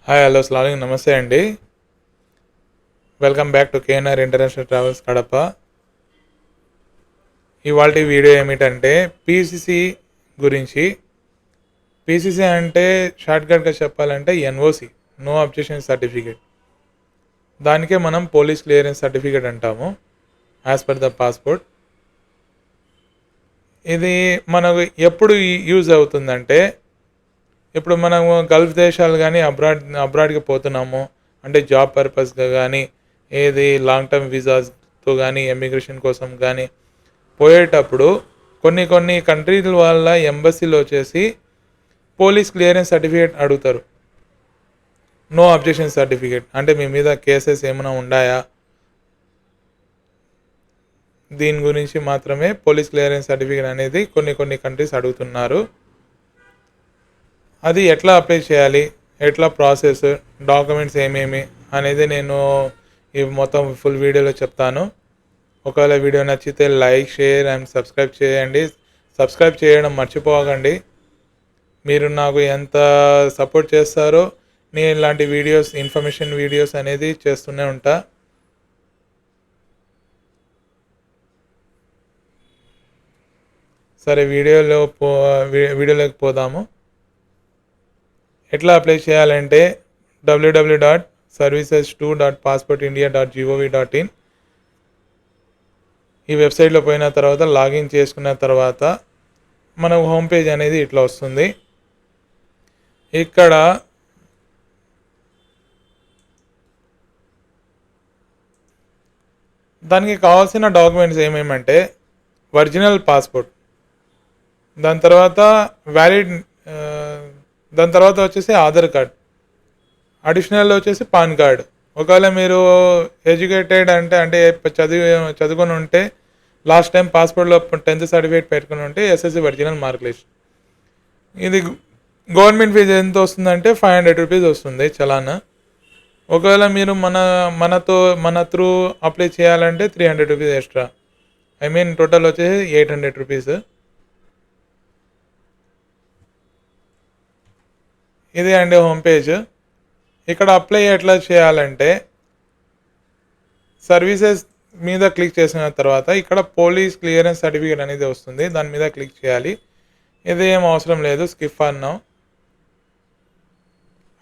Hi hello స్లాలింగ్ నమస్తే అండి. Welcome back to KNR international travels Kadapa. ఇవాల్టి వీడియో ఏమిటంటే పీసీసీ గురించి. పీసీసీ అంటే షార్ట్కట్గా చెప్పాలంటే ఎన్ఓసి, నో అబ్జెక్షన్ సర్టిఫికేట్. దానికే మనం పోలీస్ క్లియరెన్స్ సర్టిఫికేట్ అంటాము యాజ్ పర్ ద పాస్పోర్ట్. ఇది మనకు ఎప్పుడు యూజ్ అవుతుందంటే, ఇప్పుడు మనము గల్ఫ్ దేశాలు కానీ అబ్రాడ్కి పోతున్నాము అంటే జాబ్ పర్పస్గా కానీ, ఏది లాంగ్ టర్మ్ వీసాస్తో కానీ, ఎమిగ్రేషన్ కోసం కానీ పోయేటప్పుడు కొన్ని కంట్రీల వాళ్ళ ఎంబసీలో వచ్చేసి పోలీస్ క్లియరెన్స్ సర్టిఫికేట్ అడుగుతారు. నో అబ్జెక్షన్ సర్టిఫికేట్ అంటే మీ మీద కేసెస్ ఏమైనా ఉన్నాయా, దీని గురించి మాత్రమే పోలీస్ క్లియరెన్స్ సర్టిఫికేట్ అనేది కొన్ని కంట్రీస్ అడుగుతున్నారు. అది ఎట్లా అప్లై చేయాలి, ఎట్లా ప్రాసెస్, డాక్యుమెంట్స్ ఏమేమి అనేది నేను ఈ మొత్తం ఫుల్ వీడియోలో చెప్తాను. ఒకవేళ వీడియో నచ్చితే లైక్, షేర్ అండ్ సబ్స్క్రైబ్ చేయండి. సబ్స్క్రైబ్ చేయడం మర్చిపోకండి. మీరు నాకు ఎంత సపోర్ట్ చేస్తారో నేను ఇలాంటి వీడియోస్, ఇన్ఫర్మేషన్ వీడియోస్ అనేది చేస్తూనే ఉంటా. సరే వీడియోలోకి పోదాము. ఎట్లా అప్లై చేయాలంటే www.services2.passportindia.gov.in ఈ వెబ్సైట్లో పోయిన తర్వాత లాగిన్ చేసుకున్న తర్వాత మన హోమ్ పేజ్ అనేది ఇట్లా వస్తుంది. ఇక్కడ దానికి కావాల్సిన డాక్యుమెంట్స్ ఏమేమంటే ఒరిజినల్ పాస్పోర్ట్, దాని తర్వాత వ్యాలిడ్, దాని తర్వాత వచ్చేసి ఆధార్ కార్డ్, అడిషనల్ వచ్చేసి పాన్ కార్డ్. ఒకవేళ మీరు ఎడ్యుకేటెడ్ అంటే చదువుకొని ఉంటే, లాస్ట్ టైం పాస్పోర్ట్లో 10th సర్టిఫికేట్ పెట్టుకుని ఉంటే ఎస్ఎస్సి ఒరిజినల్ మార్క్ లిస్ట్. ఇది గవర్నమెంట్ ఫీజు ఎంత వస్తుందంటే 500 రూపీస్ వస్తుంది చలానా. ఒకవేళ మీరు మన త్రూ అప్లై చేయాలంటే 300 రూపీస్ ఎక్స్ట్రా. టోటల్ వచ్చేసి 800 రూపీస్. ఇదే అండి హోమ్ పేజ్. ఇక్కడ అప్లై ఎట్లా చేయాలంటే సర్వీసెస్ మీద క్లిక్ చేసిన తర్వాత ఇక్కడ పోలీస్ క్లియరెన్స్ సర్టిఫికేట్ అనేది వస్తుంది, దాని మీద క్లిక్ చేయాలి. ఇది ఏం అవసరం లేదు, స్కిప్ అన్నాం.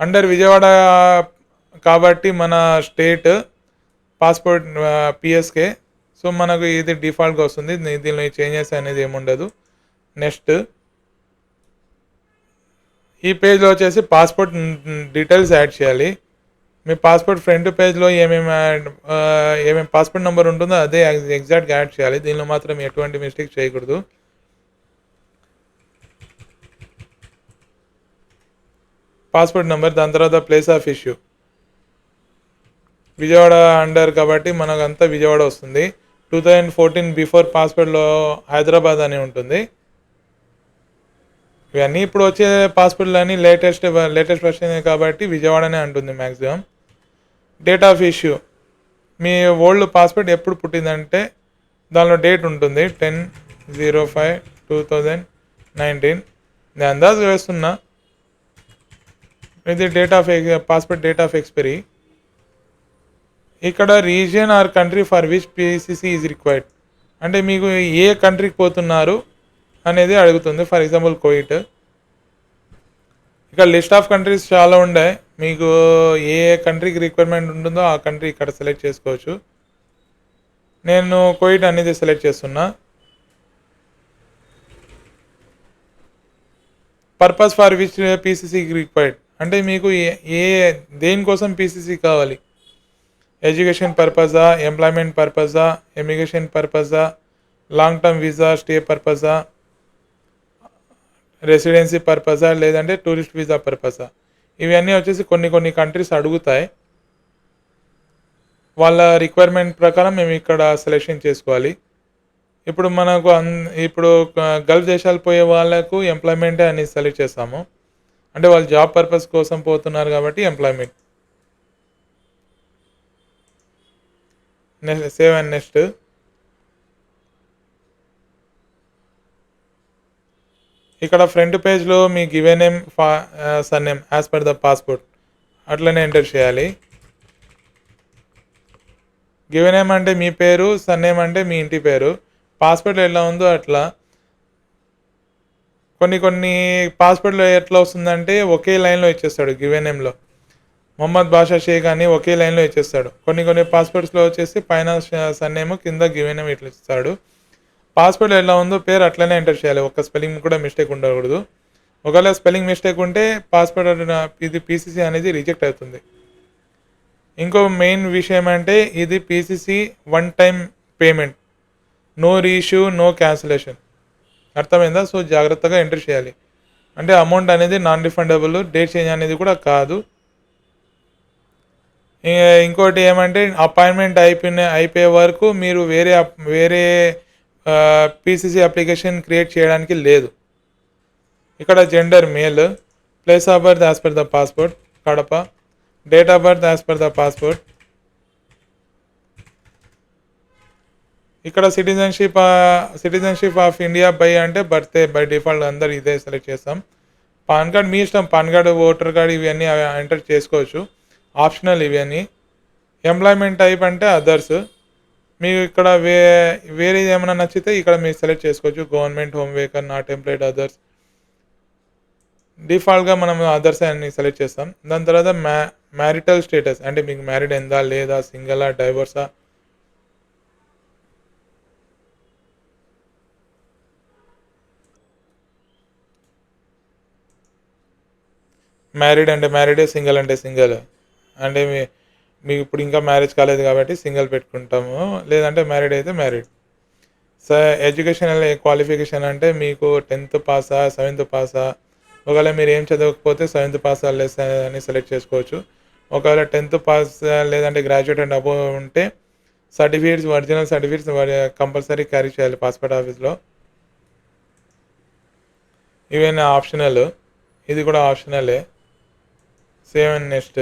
అండర్ విజయవాడ కాబట్టి మన స్టేట్ పాస్పోర్ట్ పిఎస్కే, సో మనకు ఇది డిఫాల్ట్గా వస్తుంది. దీనిలో చేంజెస్ అనేది ఏముండదు. నెక్స్ట్ ఈ పేజ్లో వచ్చేసి పాస్పోర్ట్ డీటెయిల్స్ యాడ్ చేయాలి. మీ పాస్పోర్ట్ ఫ్రంట్ పేజ్లో ఏమేమి పాస్పోర్ట్ నెంబర్ ఉంటుందో అదే ఎగ్జాక్ట్గా యాడ్ చేయాలి. దీనిలో మాత్రం ఎటువంటి మిస్టేక్ చేయకూడదు. పాస్పోర్ట్ నెంబర్, దాని తర్వాత place of issue. Vijayawada under కాబట్టి మనకంతా విజయవాడ వస్తుంది. 2014 బిఫోర్ పాస్పోర్ట్లో హైదరాబాద్ అని ఉంటుంది. ఇవన్నీ ఇప్పుడు వచ్చే పాస్పోర్ట్లు అన్నీ లేటెస్ట్ వర్షన్ కాబట్టి విజయవాడనే అంటుంది maximum. Date of issue, me old passport ఎప్పుడు పుట్టిందంటే దానిలో డేట్ ఉంటుంది, 10/05/2019. నేను అందాజు వేస్తున్నా. ఇది పాస్పోర్ట్ డేట్ ఆఫ్ ఎక్స్పైరీ. ఇక్కడ region or country for which PCC is required అంటే మీకు ఏ కంట్రీకి పోతున్నారు అనేది అడుగుతుంది. For example Kuwait. ఇక్కడ లిస్ట్ ఆఫ్ కంట్రీస్ చాలా ఉండే, మీకు ఏ కంట్రీకి రిక్వైర్మెంట్ ఉంటుందో ఆ కంట్రీ ఇక్కడ సెలెక్ట్ చేసుకోవచ్చు. నేను కువైట్ అనేది సెలెక్ట్ చేస్తున్నా. Purpose for which PCC required అంటే మీకు దేనికోసం పీసీసీ కావాలి. ఎడ్యుకేషన్ పర్పసా, ఎంప్లాయ్మెంట్ పర్పసా, ఎమిగ్రేషన్ పర్పసా, లాంగ్ టర్మ్ వీసా స్టే పర్పసా, రెసిడెన్సీ పర్పసా, లేదంటే టూరిస్ట్ వీసా పర్పసా. ఇవన్నీ వచ్చేసి కొన్ని కంట్రీస్ అడుగుతాయి. వాళ్ళ రిక్వైర్మెంట్ ప్రకారం మేము ఇక్కడ సెలెక్షన్ చేసుకోవాలి. ఇప్పుడు మనకు ఇప్పుడు గల్ఫ్ దేశాలు పోయే వాళ్ళకు ఎంప్లాయ్మెంటే అని సెలెక్ట్ చేస్తాము, అంటే వాళ్ళు జాబ్ పర్పస్ కోసం పోతున్నారు కాబట్టి ఎంప్లాయ్మెంట్. Save and next. ఇక్కడ ఫ్రంట్ పేజ్లో మీ given name, surname as per the passport అట్లనే ఎంటర్ చేయాలి. గివెన్ నేమ్ అంటే మీ పేరు, సర్నేమ్ అంటే మీ ఇంటి పేరు. పాస్‌పోర్ట్‌లో ఎలా ఉందో అట్లా. కొన్ని పాస్‌పోర్ట్‌లో ఎట్లా వస్తుందంటే ఒకే లైన్‌లో ఇచ్చేస్తాడు గివెన్ నేమ్‌లో. మొహమ్మద్ బాషా షేక్ అని ఒకే లైన్‌లో ఇచ్చేస్తాడు. కొన్ని పాస్‌పోర్ట్స్‌లో వచ్చేసి పైన సర్నేమ్ కింద గివెన్ నేమ్ ఇట్లా ఇస్తాడు. పాస్‌పోర్ట్‌లో ఎలా ఉందో పేరు అట్లనే ఎంటర్ చేయాలి. ఒక్క స్పెల్లింగ్ కూడా మిస్టేక్ ఉండకూడదు. ఒకవేళ స్పెల్లింగ్ మిస్టేక్ ఉంటే పాస్‌పోర్ట్ ఇది పీసీసీ అనేది రిజెక్ట్ అవుతుంది. ఇంకో మెయిన్ విషయం అంటే ఇది PCC one time payment. No reissue, no cancellation. అర్థమైందా? సో, జాగ్రత్తగా ఎంటర్ చేయాలి. అంటే అమౌంట్ అనేది నాన్ రిఫండబుల్. డేట్ చేంజ్ అనేది కూడా కాదు. ఇంకోటి ఏమంటే అపాయింట్మెంట్ అయిపోయే వరకు మీరు వేరే పీసీసీ అప్లికేషన్ క్రియేట్ చేయడానికి లేదు. ఇక్కడ gender male, place of birth as per the passport Kadapa, date of birth as per the passport. ఇక్కడ సిటిజన్‌షిప్ ఆఫ్ ఇండియా అంటే బర్తే బై డిఫాల్ట్ అందరూ ఇదే సెలెక్ట్ చేస్తాం. పాన్ కార్డ్ మీ ఇష్టం. పాన్ కార్డ్, ఓటర్ కార్డ్ ఇవన్నీ ఎంటర్ చేసుకోవచ్చు. ఆప్షనల్ ఇవన్నీ. ఎంప్లాయ్‌మెంట్ టైప్ అంటే అదర్స్. మీకు ఇక్కడ వేరేది ఏమైనా నచ్చితే ఇక్కడ మీరు సెలెక్ట్ చేసుకోవచ్చు. Government, home maker, not employed, others. డిఫాల్ట్‌గా మనం అదర్స్ అని సెలెక్ట్ చేస్తాం. దాని తర్వాత మ్యారిటల్ స్టేటస్ అంటే మీకు మ్యారీడ్ అయిందా? లేదా? సింగిలా? డైవోర్సా? మ్యారీడ్ అంటే మ్యారీడే, సింగిల్ అంటే సింగిల్. అంటే మీకు ఇప్పుడు ఇంకా మ్యారేజ్ కాలేదు కాబట్టి సింగిల్ పెట్టుకుంటాము. లేదంటే మ్యారీడ్ అయితే మ్యారీడ్. స ఎడ్యుకేషనల్ క్వాలిఫికేషన్ అంటే మీకు 10థ్ పాసా? 7థ్ పాసా? ఒకవేళ మీరు ఏం చదవకపోతే 7థ్ పాస్ ఆర్ లెస్ అని సెలెక్ట్ చేసుకోవచ్చు. ఒకవేళ 10థ్ పాస్ లేదంటే గ్రాడ్యుయేట్ అండ్ అబోవ్ ఉంటే certificates, original certificates compulsory carry చేయాలి పాస్‌పోర్ట్ ఆఫీస్‌లో. ఇవన్నీ ఆప్షనల్. ఇది కూడా ఆప్షనలే. Save and next.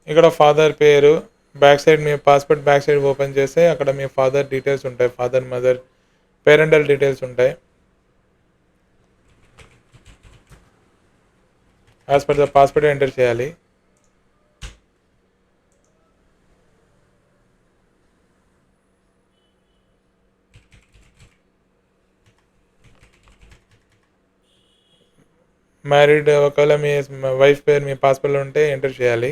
ఇక్కడ ఫాదర్ పేరు బ్యాక్ సైడ్ మీ పాస్‌పోర్ట్ బ్యాక్ సైడ్ ఓపెన్ చేస్తే అక్కడ మీ ఫాదర్ డీటెయిల్స్ ఉంటాయి. ఫాదర్, మదర్, పేరెంటల్ డీటెయిల్స్ ఉంటాయి. As per the passport enter చేయాలి. మ్యారీడ్ ఒకవేళ మీ వైఫ్ పేరు మీ పాస్‌పోర్ట్‌లో ఉంటే ఎంటర్ చేయాలి.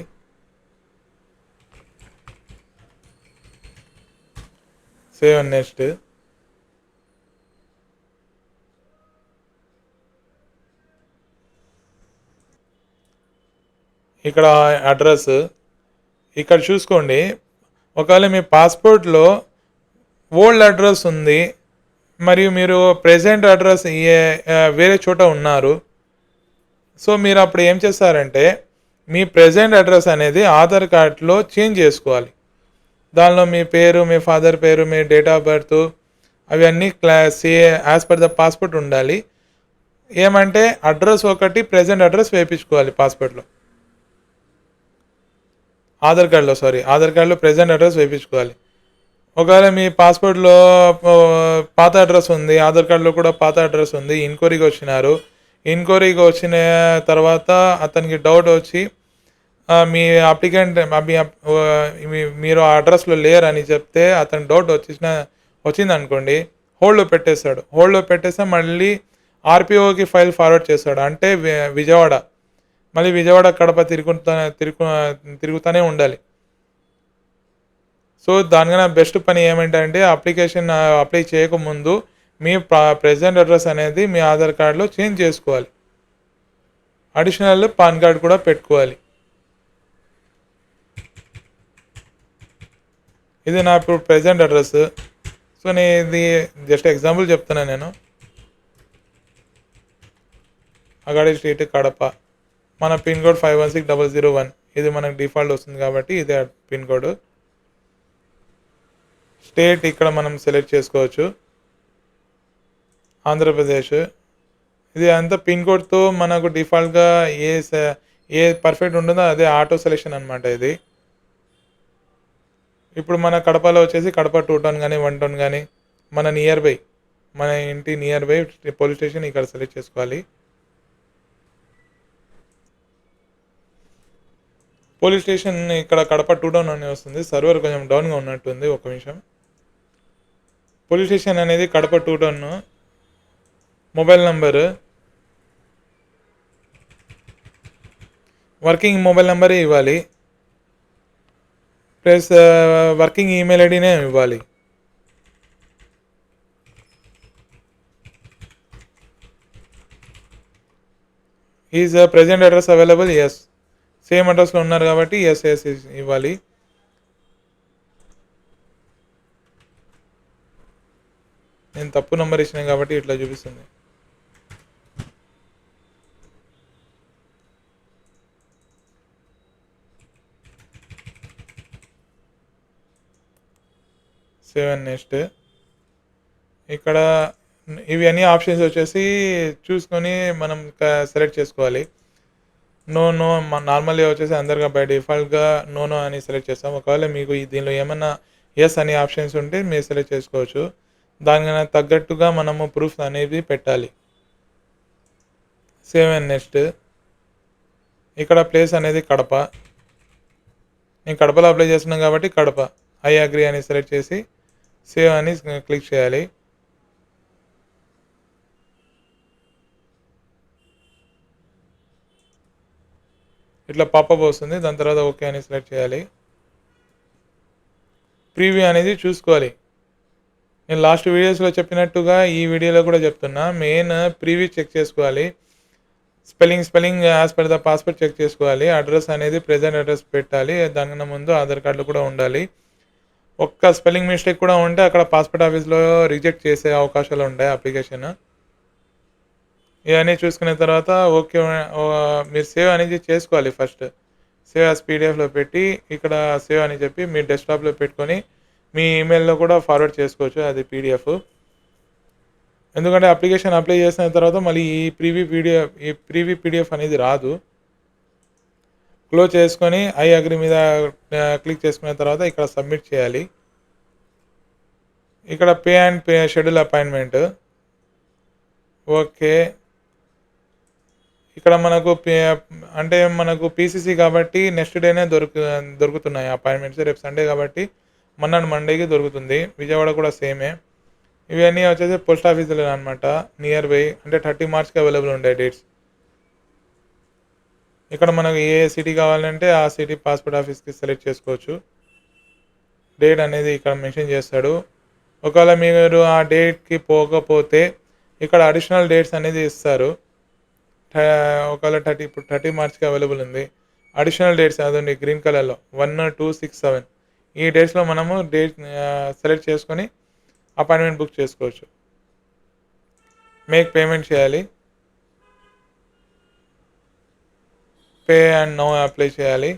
Save and next. ఇక్కడ అడ్రస్ ఇక్కడ చూసుకోండి. ఒకవేళ మీ పాస్‌పోర్ట్‌లో ఓల్డ్ అడ్రస్ ఉంది. మరియు మీరు ప్రెజెంట్ అడ్రస్ వేరే చోట ఉన్నారు. సో, మీరప్పుడు ఏం చేస్తారంటే, మీ ప్రెజెంట్ అడ్రస్ అనేది ఆధార్ కార్డ్‌లో చేంజ్ జేసుకోవాలి. దానిలో మీ పేరు, మీ ఫాదర్ పేరు, మీ డేట్ ఆఫ్ బర్త్ అవన్నీ యాజ్ పర్ ద పాస్‌పోర్ట్ ఉండాలి. ఏమంటే అడ్రస్ ఒకటి ప్రెజెంట్ అడ్రస్ వేపించుకోవాలి పాస్‌పోర్ట్‌లో. ఆధార్ కార్డ్‌లో ప్రెజెంట్ అడ్రస్ వేపించుకోవాలి. ఒకవేళ మీ పాస్‌పోర్ట్‌లో పాత అడ్రస్ ఉంది. ఆధార్ కార్డ్‌లో కూడా పాత అడ్రస్ ఉంది. ఎంక్వైరీకి వచ్చిన తర్వాత అతనికి డౌట్ వచ్చి మీ అప్లికెంట్ మీరు ఆ అడ్రస్‌లో లేరని చెప్తే అతను డౌట్ వచ్చిందనుకోండి, హోల్డ్‌లో పెట్టేస్తాడు. హోల్డ్‌లో పెట్టేస్తే మళ్ళీ ఆర్‌పిఓకి ఫైల్ ఫార్వర్డ్ చేస్తాడు. అంటే విజయవాడ. మళ్ళీ విజయవాడ, కడప తిరుగుతూనే ఉండాలి. సో, దానికన్నా బెస్ట్ పని ఏమిటంటే అప్లై చేయకముందు మీ ప్రెజెంట్ అడ్రస్ అనేది మీ ఆధార్ కార్డ్‌లో చేంజ్ చేసుకోవాలి. అడిషనల్ పాన్ కార్డ్ కూడా పెట్టుకోవాలి. ఇది నా ఇప్పుడు ప్రెజెంట్ అడ్రస్. సో, నేను ఇది జస్ట్ ఎగ్జాంపుల్ చెప్తున్నాను నేను. అగాడి స్ట్రీట్, కడప. మన పిన్ కోడ్ 516001. ఇది మనకు డిఫాల్ట్ వస్తుంది కాబట్టి ఇదే పిన్ కోడ్. స్టేట్ ఇక్కడ మనం సెలెక్ట్ చేసుకోవచ్చు. ఆంధ్రప్రదేశ్. ఇది అంతా పిన్ కోడ్‌తో మనకు డిఫాల్ట్‌గా ఏ పర్ఫెక్ట్ ఉంటుందో అదే ఆటో సెలెక్షన్ అనమాట ఇది. ఇప్పుడు మన కడపలో వచ్చేసి కడప 2 టౌన్ గానీ, 1 టౌన్ గానీ మన నియర్ బై మన ఇంటి నియర్ బై పోలీస్ స్టేషన్ ఇక్కడ సెలెక్ట్ చేసుకోవాలి. పోలీస్ స్టేషన్ ఇక్కడ కడప 2 టౌన్ అని వస్తుంది. సర్వర్ కొంచెం డౌన్గా ఉన్నట్టుంది, ఒక నిమిషం. పోలీస్ స్టేషన్ అనేది Kadapa 2 town. Mobile number, working mobile నెంబరే ఇవ్వాలి, ప్లస్ వర్కింగ్ ఈమెయిల్ ఐడినే ఇవ్వాలి. Is present address available, yes. Same అడ్రస్లో ఉన్నారు కాబట్టి ఎస్ ఎస్ ఇవ్వాలి. నేను తప్పు నెంబర్ ఇచ్చినాను కాబట్టి ఇట్లా చూపిస్తుంది. Save next. ఇక్కడ ఇవి అన్ని ఆప్షన్స్ వచ్చేసి చూసుకొని మనం సెలెక్ట్ చేసుకోవాలి. నో నో నార్మల్గా వచ్చేసి అందరిగా బై డిఫాల్ట్గా నో నో అని సెలెక్ట్ చేస్తాం. ఒకవేళ మీకు దీనిలో ఏమన్నా ఎస్ అనే ఆప్షన్స్ ఉంటే మీరు సెలెక్ట్ చేసుకోవచ్చు. దానికి తగ్గట్టుగా మనము ప్రూఫ్ అనేది పెట్టాలి. Save and next. ఇక్కడ ప్లేస్ అనేది కడప. నేను కడపలో అప్లై చేస్తున్నాను కాబట్టి కడప. ఐ అగ్రీ అని సెలెక్ట్ చేసి సేవ్ అని క్లిక్ చేయాలి. ఇట్లా పాపప్ వస్తుంది. దాని తర్వాత ఓకే అని సెలెక్ట్ చేయాలి. ప్రీవ్యూ అనేది చూసుకోవాలి. నేను లాస్ట్ వీడియోస్లో చెప్పినట్టుగా ఈ వీడియోలో కూడా చెప్తున్నా. మెయిన్ ప్రీవ్యూ చెక్ చేసుకోవాలి. Spelling as per the passport check చేసుకోవాలి. అడ్రస్ అనేది ప్రెజెంట్ అడ్రస్ పెట్టాలి. దానికన్నా ముందు ఆధార్ కార్డులు కూడా ఉండాలి. ఒక్క స్పెల్లింగ్ మిస్టేక్ కూడా ఉంటే అక్కడ పాస్పోర్ట్ ఆఫీస్లో రిజెక్ట్ చేసే అవకాశాలు ఉంటాయి అప్లికేషన్. ఇవన్నీ చూసుకున్న తర్వాత ఓకే మీరు సేవ్ అనేది చేసుకోవాలి. ఫస్ట్ సేవ్ యాజ్ పీడిఎఫ్లో పెట్టి ఇక్కడ సేవ్ అని చెప్పి మీ డెస్క్టాప్లో పెట్టుకొని మీ ఈమెయిల్లో కూడా ఫార్వర్డ్ చేసుకోవచ్చు అది పీడిఎఫ్. ఎందుకంటే అప్లికేషన్ అప్లై చేసిన తర్వాత మళ్ళీ ఈ ప్రీవ్యూ పీడిఎఫ్ అనేది రాదు. క్లోజ్ చేసుకొని ఐ అగ్రీ మీద క్లిక్ చేసుకున్న తర్వాత ఇక్కడ సబ్మిట్ చేయాలి. ఇక్కడ పే షెడ్యూల్ అపాయింట్మెంట్ ఓకే. ఇక్కడ మనకు పీసీసీ కాబట్టి నెక్స్ట్ డేనే దొరుకుతున్నాయి అపాయింట్మెంట్స్. రేపు సండే కాబట్టి మన్నాడు మండేకి దొరుకుతుంది. విజయవాడ కూడా సేమే. ఇవన్నీ వచ్చేసి పోస్ట్ ఆఫీసులో అనమాట, నియర్ బై. అంటే 30 మార్చ్కి అవైలబుల్ ఉంటాయి డేట్స్. ఇక్కడ మనకు ఏ సిటీ కావాలంటే ఆ సిటీ పాస్పోర్ట్ ఆఫీస్కి సెలెక్ట్ చేసుకోవచ్చు. డేట్ అనేది ఇక్కడ మెన్షన్ చేస్తాడు. ఒకవేళ మీరు ఆ డేట్కి పోకపోతే ఇక్కడ అడిషనల్ డేట్స్ అనేది ఇస్తారు. ఒకవేళ 30 మార్చ్కి అవైలబుల్ ఉంది. అడిషనల్ డేట్స్ అదండి గ్రీన్ కలర్లో 1, 2, 6, 7 ఈ డేట్స్లో మనము డేట్ సెలెక్ట్ చేసుకొని అపాయింట్మెంట్ బుక్ చేసుకోవచ్చు. మేక్ పేమెంట్ చేయాలి. పే అండ్ నో అప్లై చేయాలి.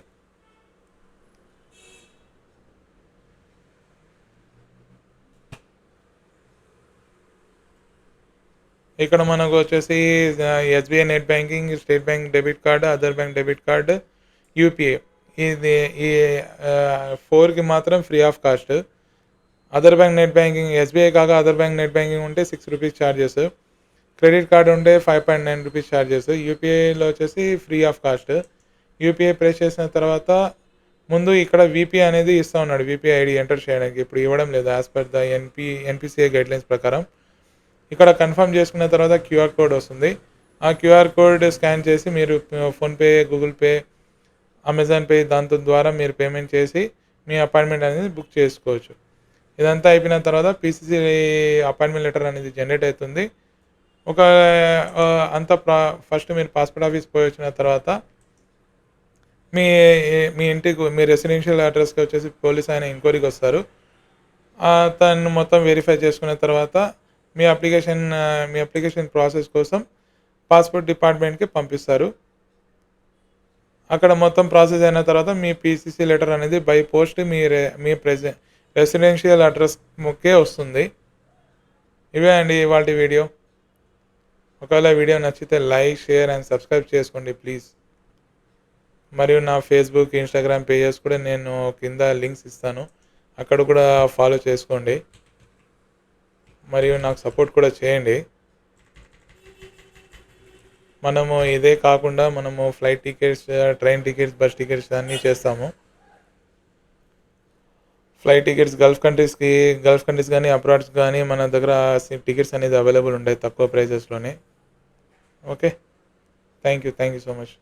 ఇక్కడ మనకు వచ్చేసి SBI net banking, state bank debit card, other bank debit card, UPI. ఈ 4కి మాత్రం free of cost. Other bank net banking SBI కాక అదర్ బ్యాంక్ నెట్ బ్యాంకింగ్ ఉంటే 6 రూపీస్ ఛార్జెస్. క్రెడిట్ కార్డు ఉంటే 5.9 రూపీస్ ఛార్జెస్. యూపీఐలో వచ్చేసి free of cost. UPI press చేసిన తర్వాత ముందు ఇక్కడ వీపీ అనేది ఇస్తూ ఉన్నాడు. వీపీ ఐడి ఎంటర్ చేయడానికి ఇప్పుడు ఇవ్వడం లేదు as per the NPCI guidelines ప్రకారం. ఇక్కడ కన్ఫర్మ్ చేసుకున్న తర్వాత క్యూఆర్ కోడ్ వస్తుంది. ఆ క్యూఆర్ కోడ్ స్కాన్ చేసి మీరు PhonePe, Google pay, Amazon pay దాంతో ద్వారా మీరు పేమెంట్ చేసి మీ అపాయింట్మెంట్ అనేది బుక్ చేసుకోవచ్చు. ఇదంతా అయిపోయిన తర్వాత పీసీసీ అపాయింట్మెంట్ లెటర్ అనేది జనరేట్ అవుతుంది. ఒక ఫస్ట్ మీరు పాస్పోర్ట్ ఆఫీస్ పోయి వచ్చిన తర్వాత మీ ఇంటికి మీ రెసిడెన్షియల్ అడ్రస్కి వచ్చేసి పోలీస్ ఆయన ఎంక్వైరీకి వస్తారు. తను మొత్తం వెరిఫై చేసుకున్న తర్వాత మీ అప్లికేషన్ ప్రాసెస్ కోసం పాస్పోర్ట్ డిపార్ట్మెంట్కి పంపిస్తారు. అక్కడ మొత్తం ప్రాసెస్ అయిన తర్వాత మీ పీసీసీ లెటర్ అనేది బై పోస్ట్ మీ రెసిడెన్షియల్ అడ్రస్కే వస్తుంది. ఇవే అండి ఇవాళ వీడియో. ఒకవేళ వీడియో నచ్చితే లైక్, షేర్ అండ్ సబ్స్క్రైబ్ చేసుకోండి ప్లీజ్. మరియు నా ఫేస్బుక్, ఇన్స్టాగ్రామ్ పేజెస్ కూడా నేను కింద లింక్స్ ఇస్తాను, అక్కడ కూడా ఫాలో చేసుకోండి. మరియు నాకు సపోర్ట్ కూడా చేయండి. మనము ఇదే కాకుండా మనము flight tickets, train tickets, bus tickets అన్నీ చేస్తాము. ఫ్లైట్ టికెట్స్ గల్ఫ్ కంట్రీస్ కానీ అబ్రాడ్స్ కానీ మన దగ్గర టికెట్స్ అనేది అవైలబుల్ ఉంటాయి తక్కువ ప్రైజెస్లోనే. Okay. Thank you so much.